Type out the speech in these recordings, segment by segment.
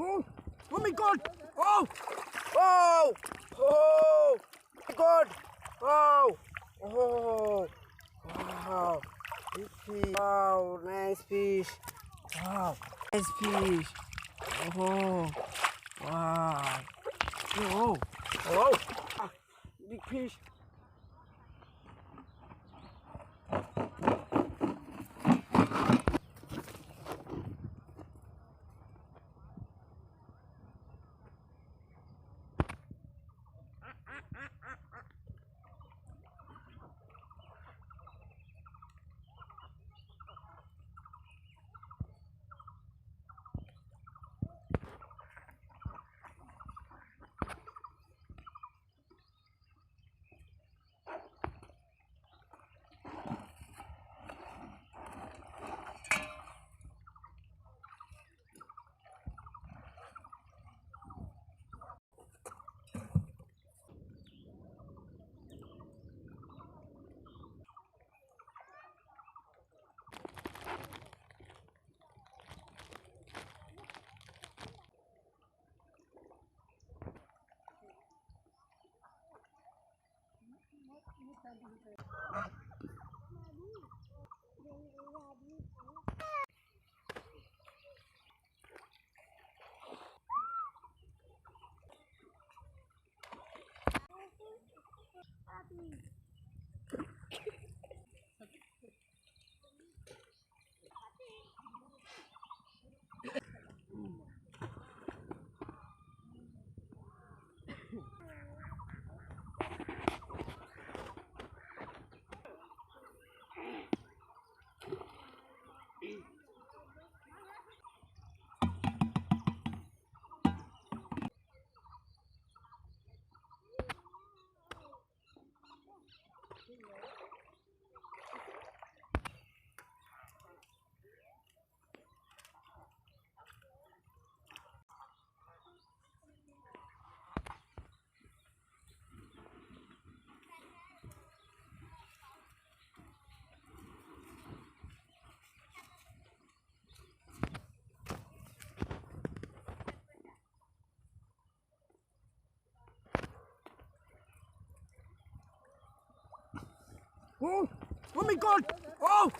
Oh, oh my God! Oh, oh, oh my God! Oh, oh, wow! Big fish! Wow, nice fish! Wow, nice fish! Oh, wow! Oh, oh, big fish! Oh, oh my God! Oh,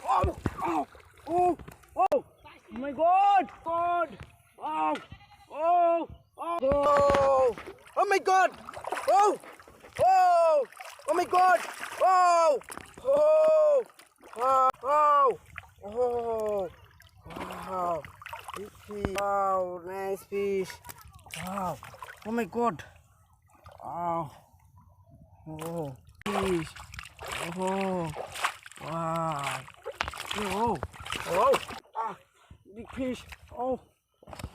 oh, oh, oh, oh, oh my God! God! Oh, oh, oh, oh, oh my God! Oh, oh, oh my God! Oh, oh, oh, oh, oh, wow! Big fish! Wow, nice fish! Wow! Oh my God! Wow! Oh, fish! Oh, wow. Oh, oh, big fish. Oh,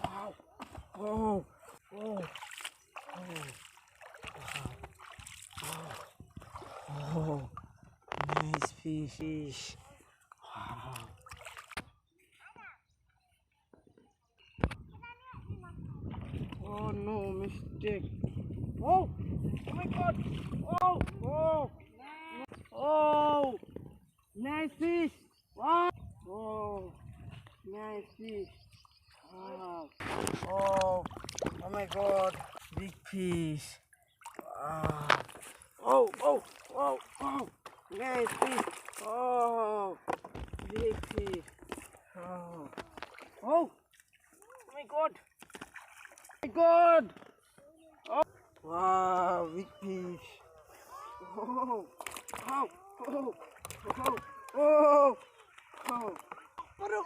wow. Oh, oh, oh, nice fish. Wow. Oh no, mistake. Oh, oh my God. Oh, oh, oh, nice fish. Wow. Oh, nice fish. Wow. Oh, oh my God, big fish. Wow. Oh, oh, oh, oh, nice fish. Oh, big fish. Oh, oh my God, my God. Oh, wow, big fish. Oh, oh, oh, oh, oh, oh, oh.